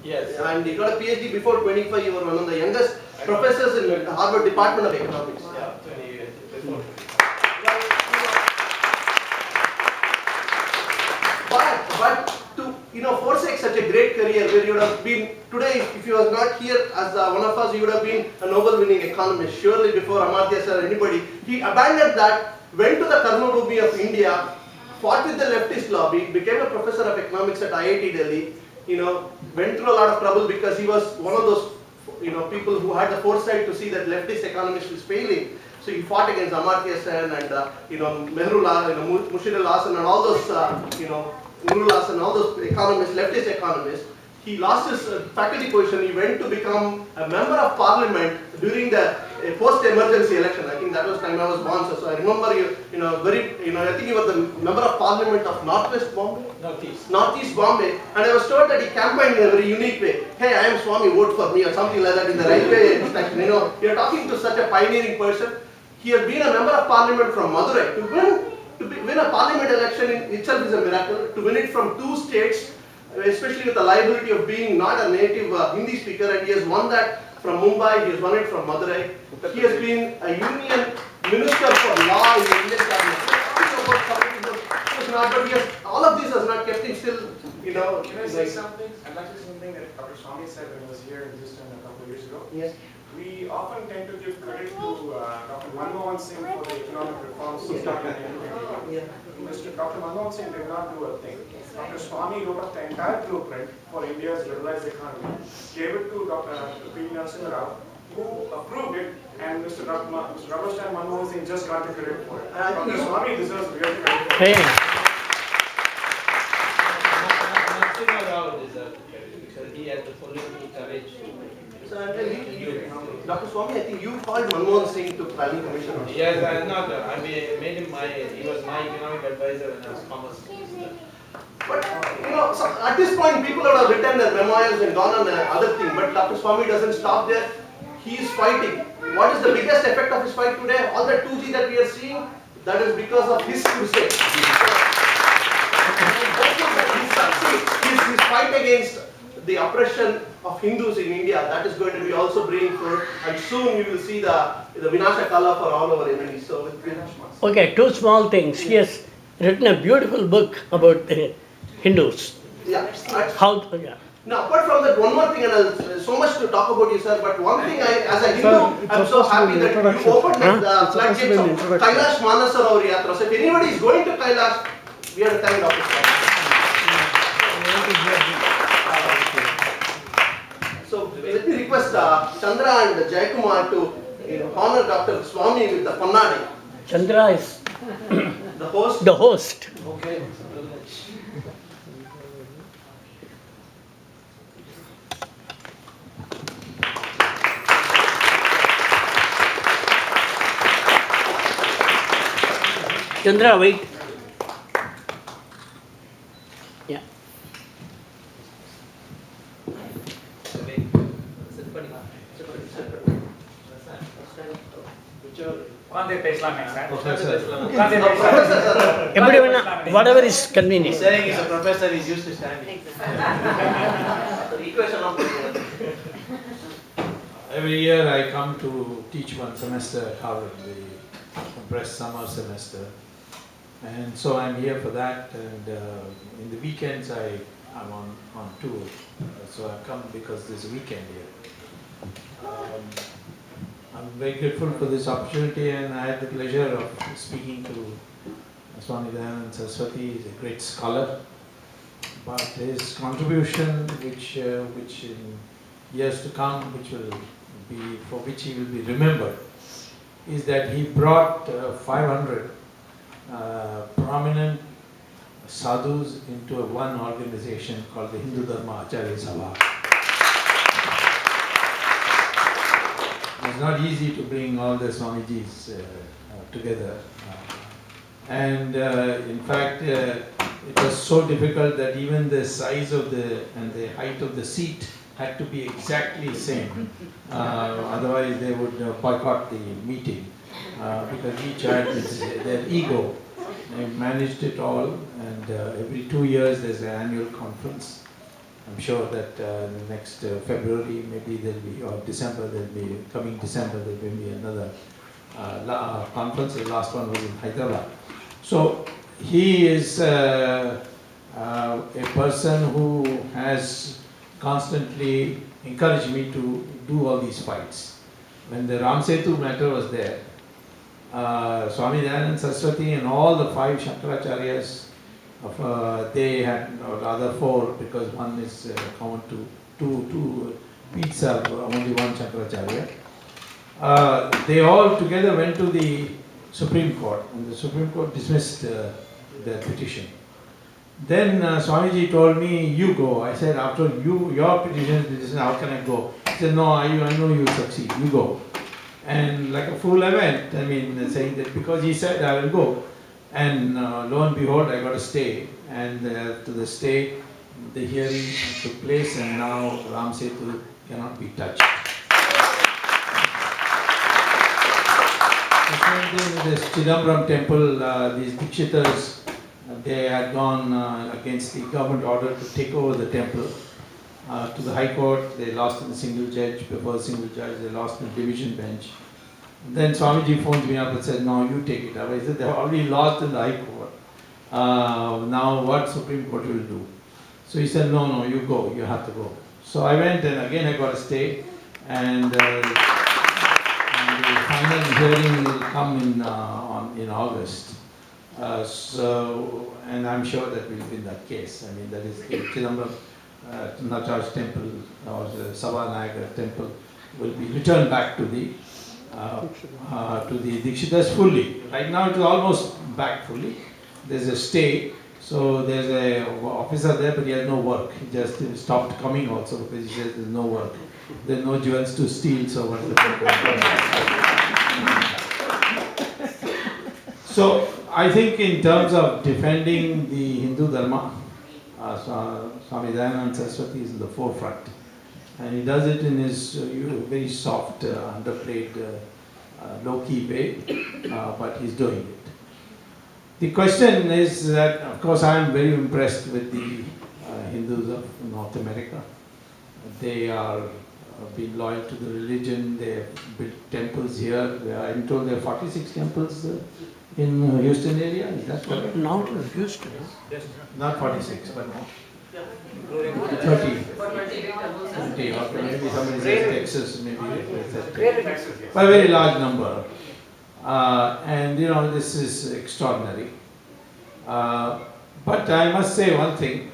Yes. And you got a PhD before 25. You were one of the youngest professors in Harvard Department of Economics. Yeah, 20 years before. But to forsake such a great career where you would have been today, if you were not here as one of us, you would have been a Nobel-winning economist. Surely before Amartya sir or anybody, he abandoned that, went to the Karmabhumi of India, fought with the leftist lobby, became a professor of economics at IIT Delhi. Went through a lot of trouble because he was one of those people who had the foresight to see that leftist economists was failing. So he fought against Amartya Sen and Mushirul Hasan and all those Nurul Hasan, all those economists, leftist economists. He lost his faculty position. He went to become a member of parliament during the post-emergency election. I think that was time I was born. So I remember I think he was the member of parliament of Northwest Bombay. Northeast Bombay. And I was told that he campaigned in a very unique way. Hey, I am Swamy, vote for me, or something like that in the railway station. You're talking to such a pioneering person. He has been a member of parliament from Madurai. To win a parliament election in itself is a miracle. To win it from 2 states, especially with the liability of being not a native Hindi speaker, and he has won that from Mumbai, he has won it from Madurai. He has been a union minister for law in the Indian cabinet. But all of this has not kept him still, Can I say something? I'd like to say something that Dr. Swamy said when he was here in Houston a couple of years ago. Yes. We often tend to give credit to Dr. Manmohan Singh for the economic reforms he started in India. Dr. Manmohan Singh did not do a thing. Dr. Swamy wrote up the entire blueprint for India's liberalized economy, gave it to Dr. P. Narasimha Rao, who approved it, and Mr. Rabastan Manmohan Singh just got the credit for it. Dr. Swamy deserves real credit for it. Narasimha Rao deserves credit because he had the political courage to. Dr. Swamy, I think you called Manmohan Singh to planning commission. Yes, I made him he was my economic advisor when I was commerce minister. But, so at this point, people would have written their memoirs and gone on other thing. But Dr. Swamy doesn't stop there. He is fighting. What is the biggest effect of his fight today? All the 2G that we are seeing, that is because of his crusade. His fight against the oppression of Hindus in India, that is going to be also bringing forth, and soon we will see the Vinasha Kala for all our enemies. So, okay, 2 small things. He has written a beautiful book about the Hindus. Yeah. Now, apart from that, one more thing, and so much to talk about you, sir, but one thing, as a Hindu, I'm so happy that you opened the floodgates of Kailash Manasarovar Yatra. So if anybody is going to Kailash, we have to thank Dr. Swamy. So let me request Chandra and Jayakumar to honor Dr. Swamy with the Pannadi. Chandra is the host. The host. Okay. Chandra, wait. Yeah. Everyone, whatever is convenient. He's saying he's a professor, he's used to standing. Every year I come to teach one semester at Harvard, the compressed summer semester. And so I'm here for that, and in the weekends I'm on tour. So I've come because there's a weekend here. I'm very grateful for this opportunity, and I had the pleasure of speaking to Swami Dayananda Saraswati. He's a great scholar, but his contribution, which in years to come, for which he will be remembered, is that he brought 500 prominent sadhus into one organization called the Hindu Dharma Acharya Sabha. It's not easy to bring all the Swamijis together. And in fact, it was so difficult that even the size of the height of the seat had to be exactly same. Otherwise they would boycott the meeting because each had their ego. They managed it all, and every 2 years there's an annual conference. I'm sure that next February, maybe there'll be, or December, coming December, there will be another conference. The last one was in Hyderabad. So he is a person who has constantly encouraged me to do all these fights. When the Ram Setu matter was there, Swami Dayananda Saraswati and all the 5 Shankaracharyas, they had, or rather 4, because one is common to two peaks are only one Shankaracharya. They all together went to the Supreme Court, and the Supreme Court dismissed their petition. Then Swamiji told me, you go. I said, after your petition is dismissed, how can I go? He said, no, I know you will succeed, you go. And like a fool I went, saying that because he said I will go. And lo and behold, I got a stay. And to the stay, the hearing took place, and now Ram Setu cannot be touched. The same thing with this Chidambaram temple, these Dikshitas, they had gone against the government order to take over the temple. To the High Court, they lost in the single judge. Before the single judge, they lost in the division bench. Then Swamiji phones me up and said, no, you take it up. I said, they've already lost in the High Court. Now what Supreme Court will do? So he said, no, you go, you have to go. So I went, and again I got a stay, and the final hearing will come in August. And I'm sure that we'll win that case. That is the Chidambaram Nacharaj temple, or the Sabha temple, will be returned back to the Dikshitas fully. Right now it is almost back fully. There's a stay, so there's an officer there, but he has no work. He just stopped coming also because he says there's no work. There are no jewels to steal, so what is the point? So I think in terms of defending the Hindu Dharma, Swami Dayananda Saraswati is in the forefront. And he does it in his very soft, underplayed, low-key way, but he's doing it. The question is that, of course, I am very impressed with the Hindus of North America. They are being loyal to the religion. They have built temples here. I'm told there are 46 temples in Houston area. Is that correct? Not in Houston. Not 46, but 30. 20, or maybe somebody says Texas, maybe a very large number. And this is extraordinary. But I must say one thing.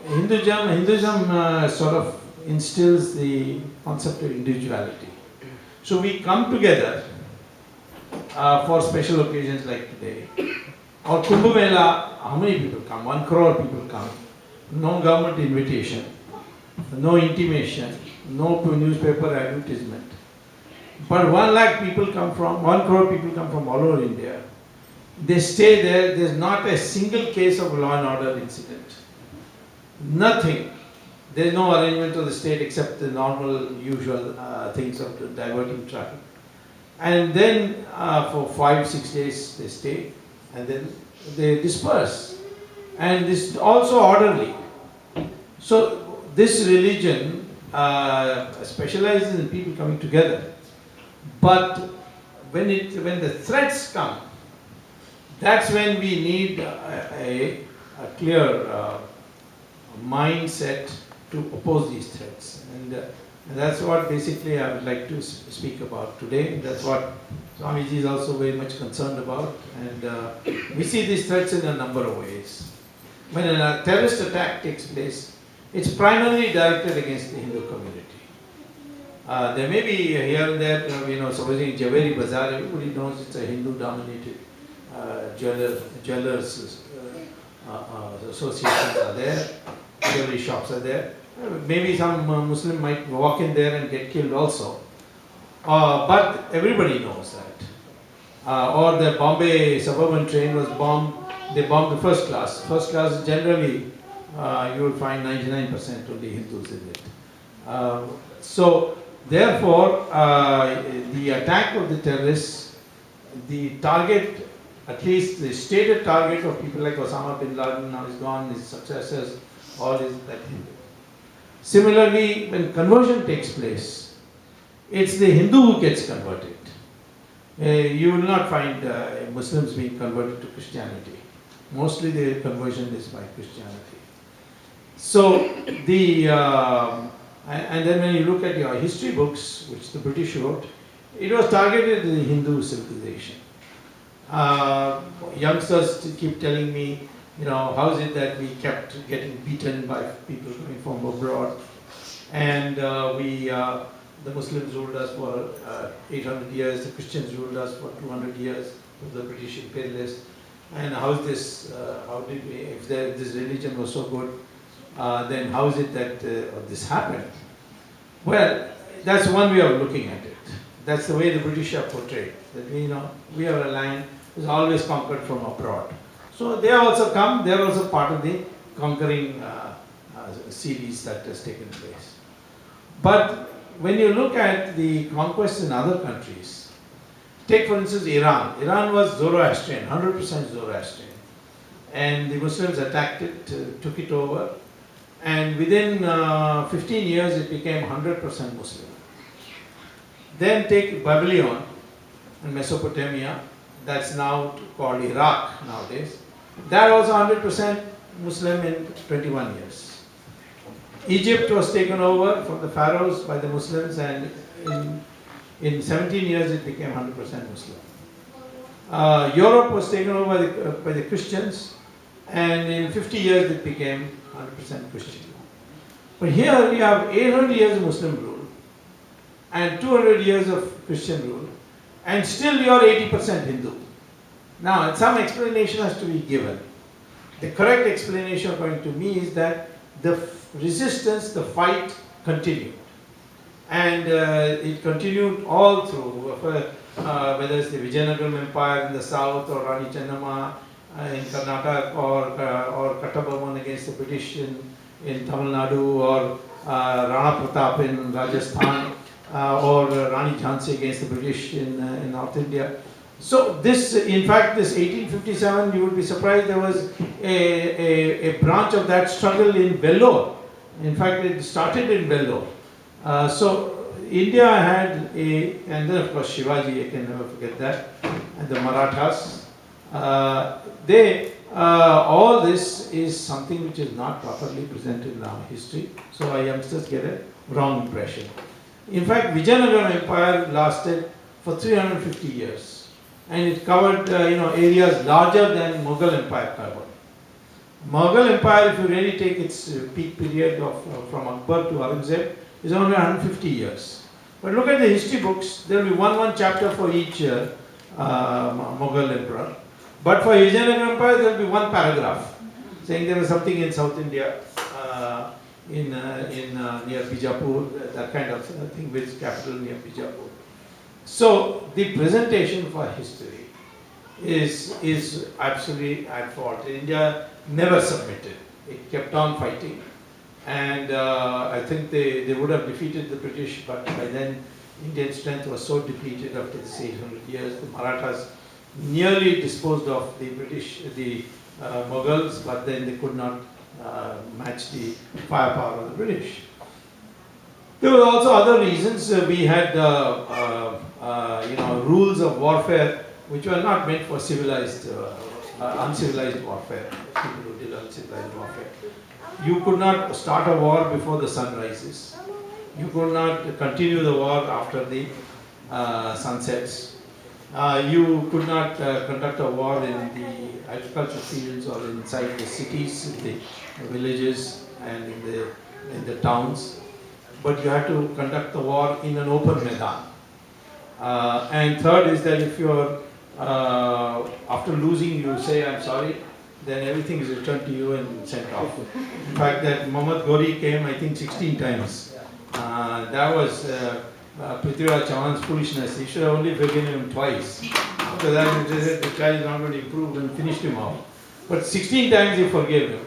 Hinduism sort of instills the concept of individuality. So we come together for special occasions like today. Or Kumbh Mela, how many people come? 1 crore people come. No government invitation, no intimation, no newspaper advertisement. But 1 lakh people come from, 1 crore people come from all over India. They stay there. There's not a single case of law and order incident. Nothing. There's no arrangement of the state except the normal, usual things of diverting traffic. And then for 5-6 days they stay, and then they disperse. And this is also orderly. So this religion specializes in people coming together. But when the threats come, that's when we need a clear mindset to oppose these threats. And that's what basically I would like to speak about today. That's what Swamiji is also very much concerned about. And we see these threats in a number of ways. When a terrorist attack takes place, it's primarily directed against the Hindu community. There may be here and there, supposing Javeri Bazaar, everybody knows it's a Hindu-dominated jewelers associations are there, jewelry shops are there. Maybe some Muslim might walk in there and get killed also. But everybody knows that. Or the Bombay suburban train was bombed. They bombed the first class. First class generally, you will find 99% only Hindus in it. So, therefore, the attack of the terrorists, the target, at least the stated target of people like Osama bin Laden, now is gone, his successors, all is that Hindu. Similarly, when conversion takes place, it's the Hindu who gets converted. You will not find Muslims being converted to Christianity. Mostly the conversion is by Christianity. So and then when you look at your history books, which the British wrote, it was targeted at the Hindu civilization. Youngsters keep telling me, how is it that we kept getting beaten by people coming from abroad, and the Muslims ruled us for 800 years, the Christians ruled us for 200 years, the British imperialists, and how is this, if this religion was so good, then how is it that this happened? Well, that's one way of looking at it. That's the way the British are portrayed, that we are a land which is always conquered from abroad. So they also come, they are also part of the conquering series that has taken place. But when you look at the conquests in other countries, take for instance Iran. Iran was Zoroastrian, 100% Zoroastrian. And the Muslims attacked it, took it over, and within 15 years it became 100% Muslim. Then take Babylon in Mesopotamia, that's now called Iraq nowadays. That was 100% Muslim in 21 years. Egypt was taken over from the pharaohs by the Muslims, and in 17 years it became 100% Muslim. Europe was taken over by the Christians, and in 50 years it became 100% Christian. But here we have 800 years of Muslim rule and 200 years of Christian rule, and still you are 80% Hindu. Now, some explanation has to be given. The correct explanation, according to me, is that the resistance, the fight continued. And it continued all through, whether it's the Vijayanagaram Empire in the south, or Rani Chennamma in Karnataka, or Kattabomman against the British in Tamil Nadu, or Rana Pratap in Rajasthan, or Rani Jhansi against the British in North India. So this, in fact, this 1857, you would be surprised, there was a branch of that struggle in Vellore. In fact, it started in Vellore. So India had and then of course Shivaji, I can never forget that, and the Marathas. All this is something which is not properly presented in our history, so our youngsters get a wrong impression. In fact, Vijayanagaram Empire lasted for 350 years. And it covered areas larger than Mughal Empire covered. Mughal Empire, if you really take its peak period from Akbar to Aurangzeb, is only 150 years. But look at the history books, there will be one chapter for each Mughal emperor. But for Vijayanagara Empire, there will be one paragraph saying there was something in South India, near Bijapur, that kind of thing, with capital near Bijapur. So the presentation for history is absolutely at fault. India never submitted. It kept on fighting, and I think they would have defeated the British, but by then Indian strength was so depleted after this 800 years. The Marathas nearly disposed of the British, the Mughals, but then they could not match the firepower of the British. There were also other reasons. We had rules of warfare which were not meant for civilized, uncivilized warfare. People who did uncivilized warfare. You could not start a war before the sun rises. You could not continue the war after the sun sets. You could not conduct a war in the agricultural fields or inside the cities, in the villages, and in the towns. But you had to conduct the war in an open Maidan. And third is that if you're, after losing, you say, I'm sorry, then everything is returned to you and sent off. In fact, that Muhammad Ghori came, I think, 16 times. That was Prithviraj Chauhan's foolishness. He should have only forgiven him twice. After that, he said the child is not going to improve, and finished him off. But 16 times he forgave him.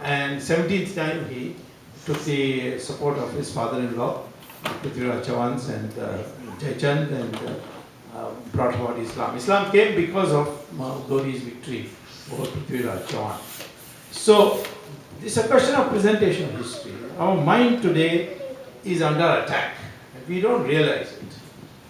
And 17th time he took the support of his father-in-law, Prithviraj Chauhan, and Jaichand, and brought about Islam. Islam came because of Ghori's victory over Prithviraj Chauhan. So, it's a question of presentation of history. our mind today is under attack. We don't realize it.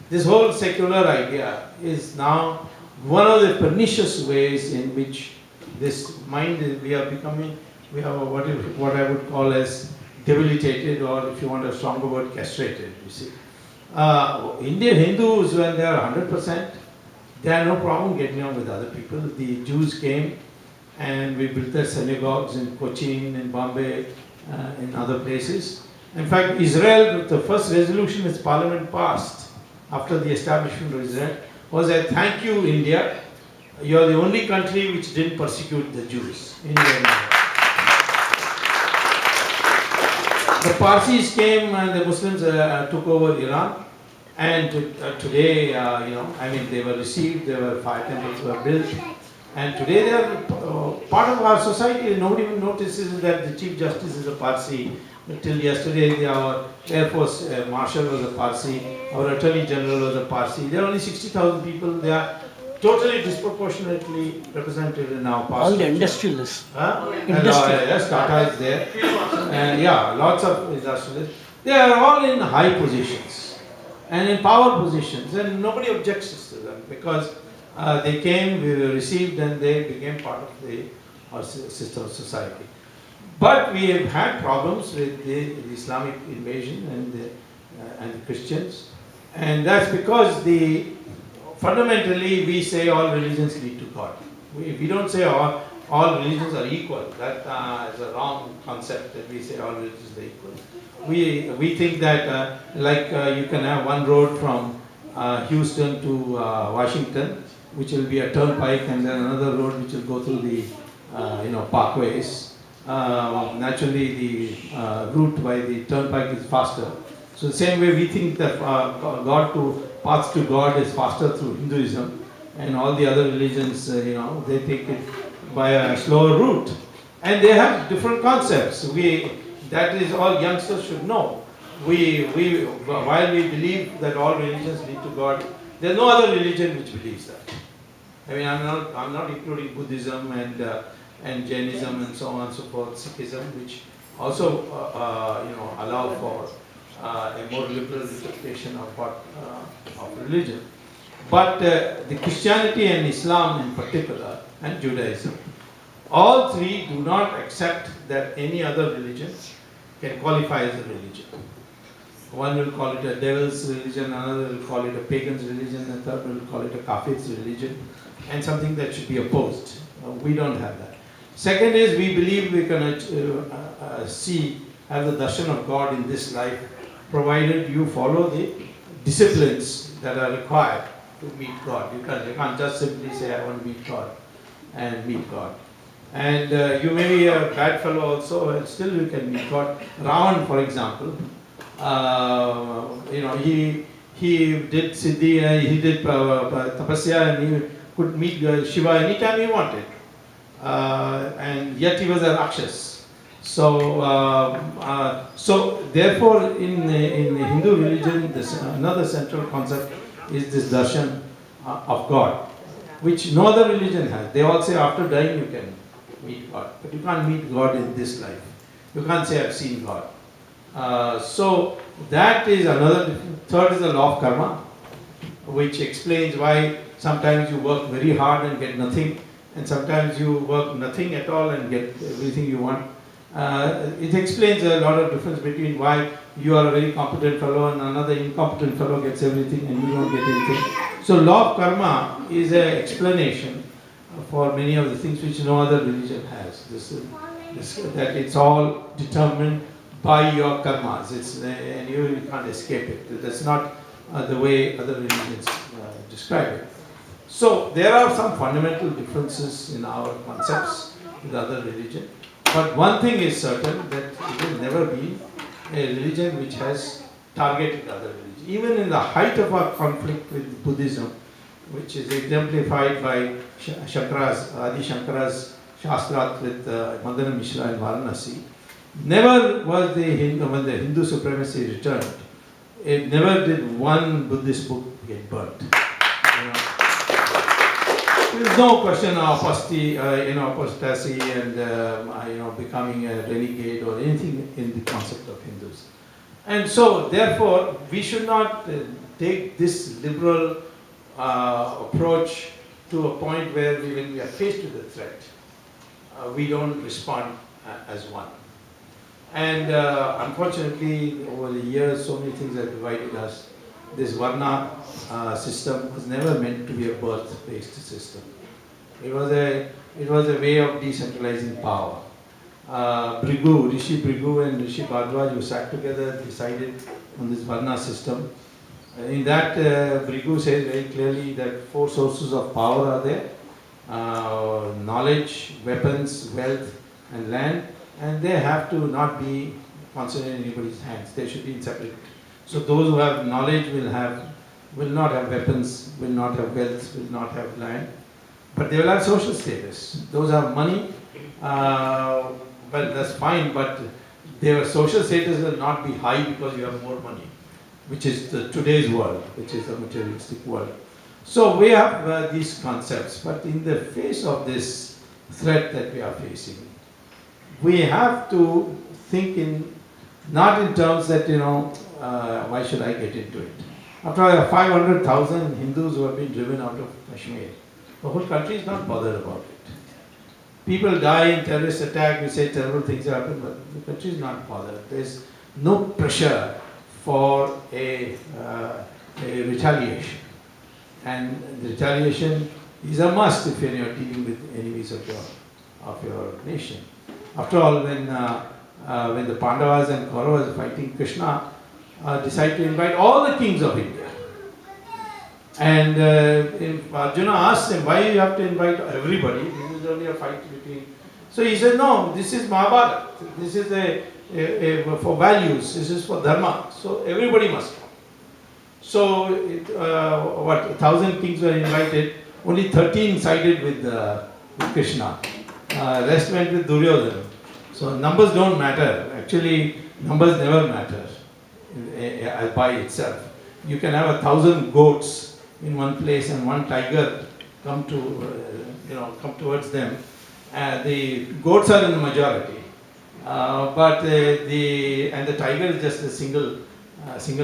This whole secular idea is now one of the pernicious ways in which this mind is, we are becoming, we have what I would call as debilitated, or if you want a stronger word, castrated, you see. Indian Hindus, when they are 100%, they have no problem getting on with other people. The Jews came and we built their synagogues in Cochin, in Bombay, in other places. In fact, Israel, the first resolution its parliament passed after the establishment of Israel was a thank you, India. You are the only country which didn't persecute the Jews. The Parsis came and the Muslims took over Iran. And today, they were received, there were 5 temples were built. And today they are part of our society. Nobody even notices that the Chief Justice is a Parsi. Till yesterday, our Air Force Marshal was a Parsi, our Attorney General was a Parsi. There are only 60,000 people. They are totally disproportionately represented in our Parsi. All the industrialists. Yes, Tata is there. And lots of industrialists. They are all in high positions and in power positions, and nobody objects to them because they came, we were received, and they became part of our system of society. But we have had problems with the Islamic invasion and the Christians, and that's because fundamentally we say all religions lead to God. We don't say all religions are equal. That is a wrong concept that we say all religions are equal. We think that you can have one road from Houston to Washington, which will be a turnpike, and then another road which will go through the parkways. Naturally, the route by the turnpike is faster. So the same way we think that paths to God is faster through Hinduism, and all the other religions, they take it by a slower route, and they have different concepts. That is all youngsters should know. While we believe that all religions lead to God, there is no other religion which believes that. I mean, I'm not including Buddhism and Jainism and so on and so forth, Sikhism, which also allow for a more liberal interpretation of religion. But the Christianity and Islam in particular, and Judaism, all three do not accept that any other religion can qualify as a religion. One will call it a devil's religion, another will call it a pagan's religion, and third will call it a kafir's religion, and something that should be opposed. We don't have that. Second is, we believe we can have the darshan of God in this life, provided you follow the disciplines that are required to meet God. You can't just simply say, I want to meet God and meet God. And you may be a bad fellow also, and still you can meet God. Ravan, for example, he did Siddhi, he did Tapasya, and he could meet Shiva anytime he wanted. And yet he was a Rakshas. So therefore, in the Hindu religion, another central concept is this darshan of God, which no other religion has. They all say after dying you can meet God, but you can't meet God in this life. You can't say I've seen God. So that is another difference. Third is the law of karma, which explains why sometimes you work very hard and get nothing, and sometimes you work nothing at all and get everything you want. It explains a lot of difference between why you are a very competent fellow and another incompetent fellow gets everything and you don't get anything. So law of karma is an explanation for many of the things which no other religion has. That it's all determined by your karmas, and you can't escape it. That's not the way other religions describe it. So there are some fundamental differences in our concepts with other religions. But one thing is certain, that it will never be a religion which has targeted other religions. Even in the height of our conflict with Buddhism, which is exemplified by Adi Shankara's Shastrat with Mandana Mishra in Varanasi, never was when the Hindu supremacy returned, it never did one Buddhist book get burnt. There is no question of apostasy and becoming a renegade or anything in the concept of Hindus. And so, therefore, we should not take this liberal approach to a point where when we are faced with a threat, we don't respond as one. And unfortunately, over the years, so many things have divided us. This Varna system was never meant to be a birth-based system. It was a way of decentralizing power. Rishi Brigu and Rishi Bhardwaj, who sat together, decided on this Varna system. In that, Brigu says very clearly that 4 sources of power are there: knowledge, weapons, wealth, and land, and they have to not be concentrated in anybody's hands. They should be in separate. So those who have knowledge will not have weapons, will not have wealth, will not have land, but they will have social status. Those have money, well, that's fine, but their social status will not be high because you have more money, which is today's world, which is a materialistic world. So we have these concepts, but in the face of this threat that we are facing, we have to think not in terms that, why should I get into it? After all, 500,000 Hindus who have been driven out of Kashmir. The whole country is not bothered about it. People die in terrorist attack, we say terrible things happen, but the country is not bothered. There is no pressure for a retaliation. And the retaliation is a must if you are dealing with enemies of your nation. After all, when the Pandavas and Kauravas fighting Krishna, decided to invite all the kings of India. And if Arjuna asked him, why you have to invite everybody? This is only a fight between. So he said, no, this is Mahabharata. This is for values. This is for dharma. So everybody must come. So 1,000 kings were invited. Only 13 sided with Krishna. Rest went with Duryodhana. So numbers don't matter. Actually, numbers never matter by itself. You can have 1,000 goats in one place and one tiger come towards them. The goats are in the majority, but the tiger is just a single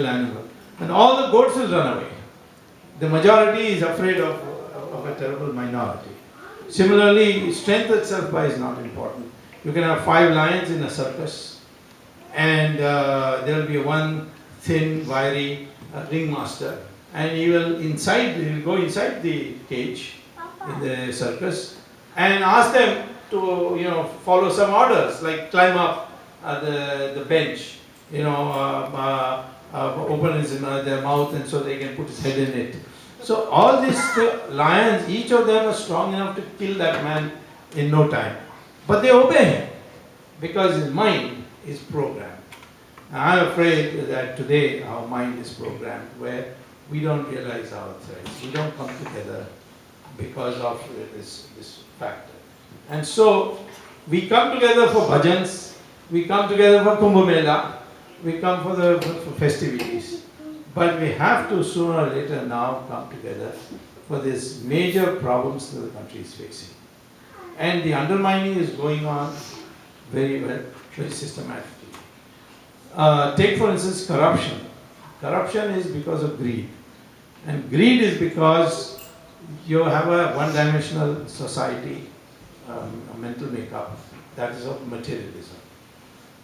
animal, and all the goats will run away. The majority is afraid of a terrible minority. Similarly, strength itself is not important. You can have 5 lions in a circus, and there will be one thin, wiry ringmaster, and he will go inside the cage in the circus and ask them to follow some orders, like climb up the bench, open their mouth, and so they can put his head in it. So all these lions, each of them are strong enough to kill that man in no time. But they obey him because his mind is programmed. And I'm afraid that today our mind is programmed where we don't realize our threats. We don't come together because of this factor. And so we come together for bhajans, we come together for Kumbh Mela, we come for festivities. But we have to sooner or later now come together for these major problems that the country is facing. And the undermining is going on very well, very systematically. Take for instance corruption. Corruption is because of greed. And greed is because you have a one-dimensional society, a mental makeup, that is of materialism.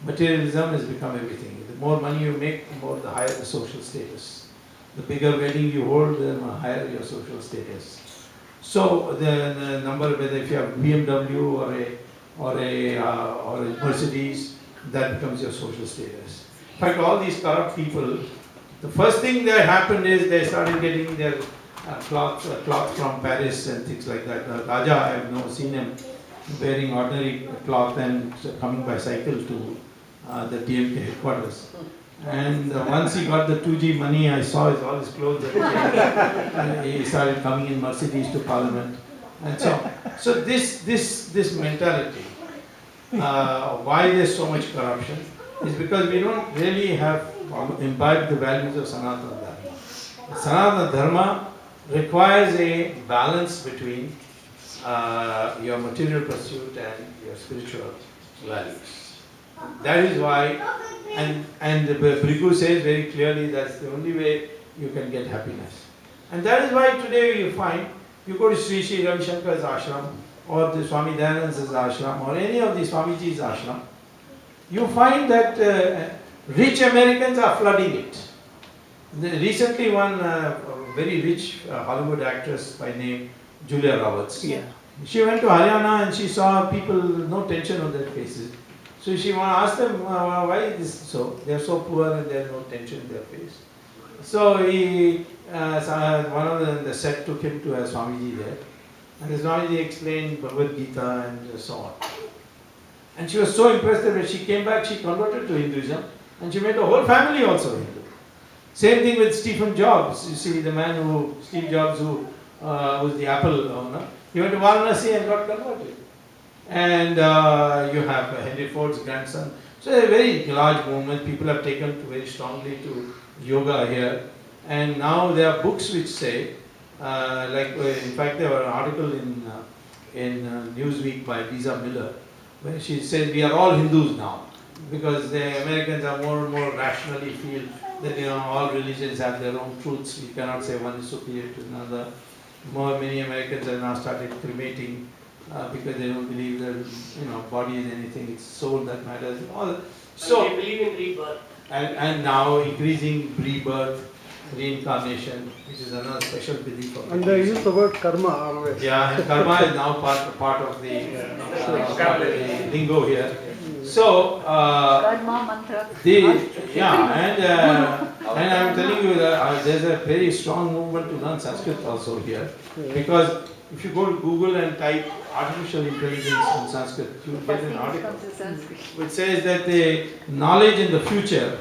Materialism has become everything. The more money you make, the higher the social status. The bigger wedding you hold, the higher your social status. So the number, whether if you have BMW or a Mercedes, that becomes your social status. In fact, all these corrupt people, the first thing that happened is they started getting their cloth from Paris and things like that. Raja, I have never seen him wearing ordinary cloth and coming by cycle to the DMK headquarters. And once he got the 2G money, I saw all his clothes. He started coming in Mercedes to Parliament, and so this mentality. Why there's so much corruption is because we don't really have imbibed the values of Sanatana Dharma. Sanatana Dharma requires a balance between your material pursuit and your spiritual values. That is why, and Brigu says very clearly that's the only way you can get happiness. And that is why today you find, you go to Sri Sri Ravi Shankar's ashram, or the Swami Dayananda's ashram, or any of the Swamiji's ashram, you find that rich Americans are flooding it. Recently one very rich Hollywood actress by name Julia Roberts. Yeah. She went to Haryana and she saw people, no tension on their faces. So she asked them, why is this so? They are so poor and there is no tension in their face. So he, one of the set took him to a Swamiji there. And the Swamiji explained Bhagavad Gita and so on. And she was so impressed that when she came back, she converted to Hinduism. And she made the whole family also Hindu. Same thing with Stephen Jobs. You see, the man who, Steve Jobs, who was the Apple owner, he went to Varanasi and got converted. And you have Henry Ford's grandson. So a very large movement. People have taken very strongly to yoga here. And now there are books which say, in fact there was an article in Newsweek by Lisa Miller, where she says we are all Hindus now. Because the Americans are more and more rationally feel that all religions have their own truths. We cannot say one is superior to another. Many Americans have now started cremating because they don't believe that body is anything. It's soul that matters. So they believe in rebirth. And now increasing rebirth, reincarnation, which is another special belief of. And they use the word karma always. Yeah, and karma is now part of the lingo here. So, and I'm telling you that there's a very strong movement to learn Sanskrit also here, because if you go to Google and type artificial intelligence in Sanskrit, you will get an article which says that the knowledge in the future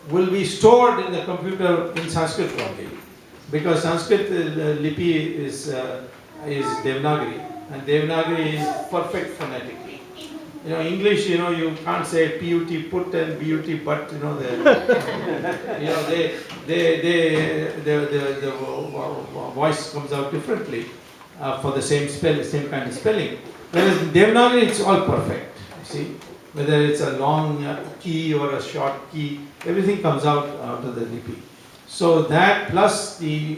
will be stored in the computer in Sanskrit only, because Sanskrit lipi is Devanagari, and Devanagari is perfect phonetically. English, you can't say put put and but, but, the voice comes out differently for the same kind of spelling. Whereas in Devanagari, it's all perfect. You see, whether it's a long key or a short key, everything comes out of the lipi. So that plus the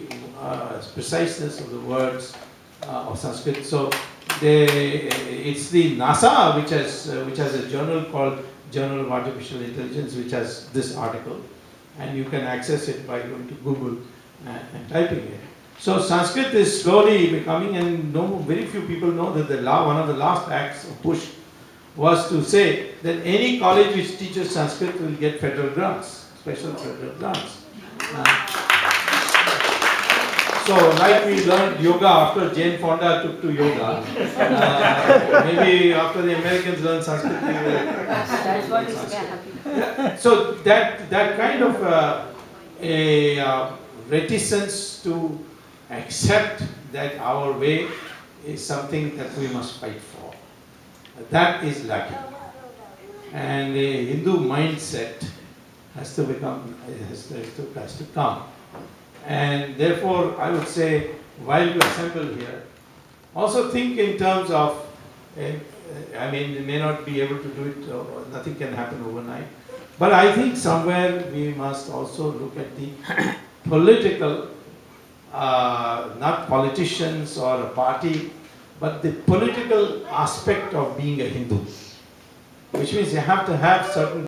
preciseness of the words of Sanskrit. So it's the NASA which has a journal called Journal of Artificial Intelligence, which has this article, and you can access it by going to Google and typing it. So Sanskrit is slowly becoming, and very few people know that one of the last acts of Bush was to say that any college which teaches Sanskrit will get federal grants, special federal grants. So, like we learned yoga after Jane Fonda took to yoga, maybe after the Americans learned Sanskrit, That's what is happening. So that kind of a reticence to accept that our way is something that we must fight for, that is lacking, and a Hindu mindset has to come. And therefore, I would say, while you assemble here, also think in terms of, you may not be able to do it, or nothing can happen overnight, but I think somewhere we must also look at the political, not politicians or a party, but the political aspect of being a Hindu, which means you have to have certain